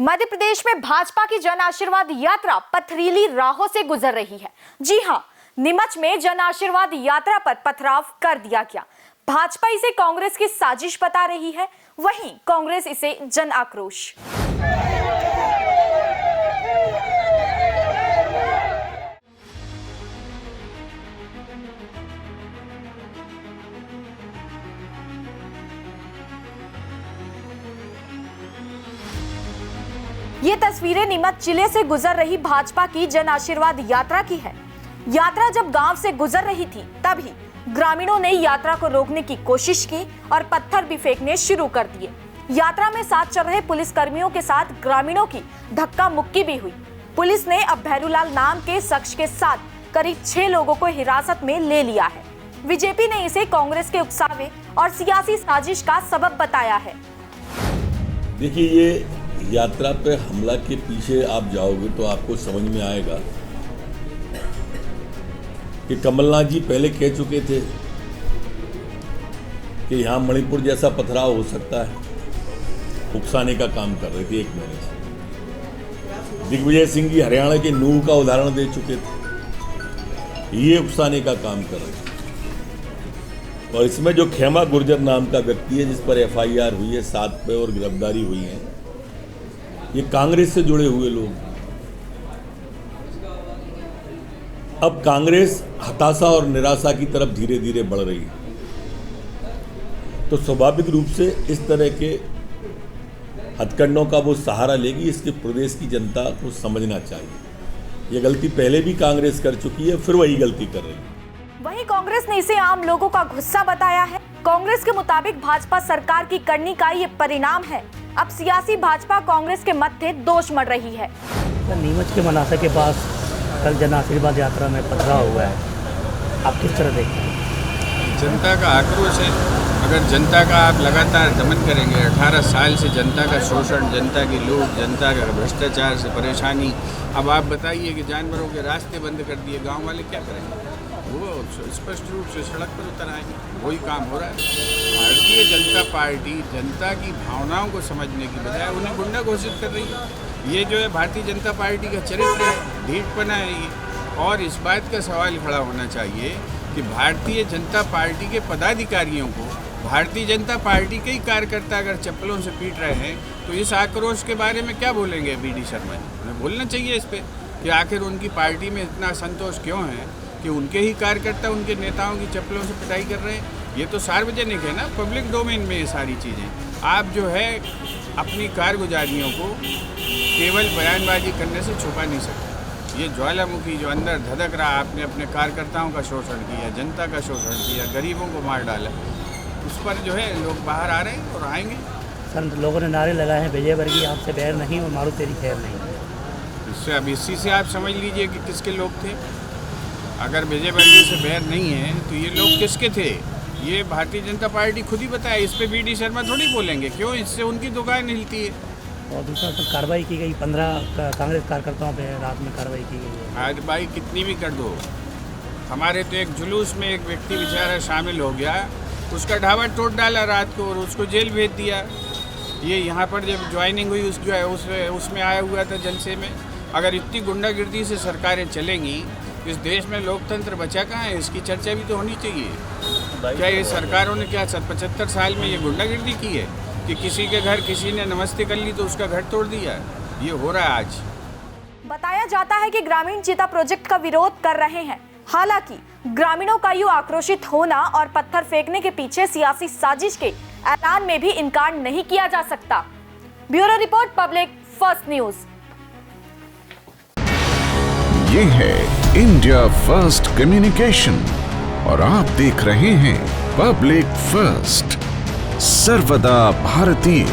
मध्य प्रदेश में भाजपा की जन आशीर्वाद यात्रा पथरीली राहों से गुजर रही है। जी हां, नीमच में जन आशीर्वाद यात्रा पर पथराव कर दिया गया। भाजपा इसे कांग्रेस की साजिश बता रही है, वहीं कांग्रेस इसे जन आक्रोश। ये तस्वीरें नीमच जिले से गुजर रही भाजपा की जन आशीर्वाद यात्रा की है। यात्रा जब गांव से गुजर रही थी तभी ग्रामीणों ने यात्रा को रोकने की कोशिश की और पत्थर भी फेंकने शुरू कर दिए। यात्रा में साथ चल रहे पुलिस कर्मियों के साथ ग्रामीणों की धक्का मुक्की भी हुई। पुलिस ने अब भैरूलाल नाम के शख्स के साथ करीब 6 लोगों को हिरासत में ले लिया है। बीजेपी ने इसे कांग्रेस के उकसावे और सियासी साजिश का सबब बताया है। देखिए, ये यात्रा पे हमला के पीछे आप जाओगे तो आपको समझ में आएगा कि कमलनाथ जी पहले कह चुके थे कि यहाँ मणिपुर जैसा पथराव हो सकता है। उकसाने का काम कर रहे थे 1 महीने से। दिग्विजय सिंह जी हरियाणा के नूह का उदाहरण दे चुके थे, ये उकसाने का काम कर रहे थे। और इसमें जो खेमा गुर्जर नाम का व्यक्ति है जिस पर FIR हुई है 7 पे और गिरफ्तारी हुई है, ये कांग्रेस से जुड़े हुए लोग। अब कांग्रेस हताशा और निराशा की तरफ धीरे धीरे बढ़ रही है, तो स्वाभाविक रूप से इस तरह के हथकंडों का वो सहारा लेगी। इसके प्रदेश की जनता को समझना चाहिए ये गलती पहले भी कांग्रेस कर चुकी है, फिर वही गलती कर रही है। वहीं कांग्रेस ने इसे आम लोगों का गुस्सा बताया है। कांग्रेस के मुताबिक भाजपा सरकार की करनी का ये परिणाम है। अब सियासी भाजपा कांग्रेस के मध्य दोष मढ़ रही है। नीमच के मनासा के पास कल जन आशीर्वाद यात्रा में पथराव हुआ है, आप किस तरह देखते हैं? जनता का आक्रोश है। अगर जनता का आप लगातार दमन करेंगे, 18 साल से जनता का शोषण, जनता की लूट, जनता का भ्रष्टाचार से परेशानी, अब आप बताइए कि जानवरों के रास्ते बंद कर दिए, गांव वाले क्या करेंगे? वो स्पष्ट रूप से सड़क पर उतर आएंगे। वही काम हो रहा है। भारतीय जनता पार्टी जनता की भावनाओं को समझने की बजाय उन्हें गुंडा घोषित कर रही है। ये जो है भारतीय जनता पार्टी का चरित्र है, ढीठपना है ये। और इस बात का सवाल खड़ा होना चाहिए कि भारतीय जनता पार्टी के पदाधिकारियों को, भारतीय जनता पार्टी के ही कार्यकर्ता अगर चप्पलों से पीट रहे हैं तो इस आक्रोश के बारे में क्या बोलेंगे BD शर्मा जी? उन्हें बोलना चाहिए इस पर कि आखिर उनकी पार्टी में इतना असंतोष क्यों है कि उनके ही कार्यकर्ता उनके नेताओं की चप्पलों से पिटाई कर रहे हैं। ये तो सार्वजनिक है ना, पब्लिक डोमेन में ये सारी चीज़ें। आप जो है अपनी कारगुजारियों को केवल बयानबाजी करने से छुपा नहीं सकते। ये ज्वालामुखी जो अंदर धधक रहा, आपने अपने कार्यकर्ताओं का शोषण किया, जनता का शोषण किया, गरीबों को मार डाला, उस पर जो है लोग बाहर आ रहे हैं और आएंगे। संत लोगों ने नारे लगाए हैं, विजय वर्गीय आपसे बैर नहीं और मारो तेरी खैर नहीं। इससे अब इसी से आप समझ लीजिए कि किसके लोग थे। अगर विजय वर्गीय से बैर नहीं है तो ये लोग किसके थे? ये भारतीय जनता पार्टी खुद ही बताए। इस पे BD शर्मा थोड़ी बोलेंगे, क्यों? इससे उनकी दुकान हिलती है। और दूसरा तो कार्रवाई की गई, 15 कांग्रेस कार्यकर्ताओं पे रात में कार्रवाई की गई है। आज भाई कितनी भी कर दो, हमारे तो एक जुलूस में एक व्यक्ति बेचारा शामिल हो गया, उसका ढाबा तोड़ डाला रात को और उसको जेल भेज दिया। ये यहाँ पर जब ज्वाइनिंग हुई उसमें आया हुआ था जलसे में। अगर इतनी गुंडागिर्दी से सरकारें चलेंगी, इस देश में लोकतंत्र बचा कहाँ है? इसकी चर्चा भी तो होनी चाहिए। क्या ये सरकारों ने क्या 75 साल में ये गुंडागिर्दी की है कि किसी के घर किसी ने नमस्ते कर ली तो उसका घर तोड़ दिया? ये हो रहा है आज। बताया जाता है कि ग्रामीण चीता प्रोजेक्ट का विरोध कर रहे हैं। हालांकि ग्रामीणों का यूं आक्रोशित होना और पत्थर फेंकने के पीछे सियासी साजिश के ऐलान में भी इनकार नहीं किया जा सकता। Bureau report, public first news. ये है इंडिया फर्स्ट कम्युनिकेशन और आप देख रहे हैं पब्लिक फर्स्ट, सर्वदा भारतीय।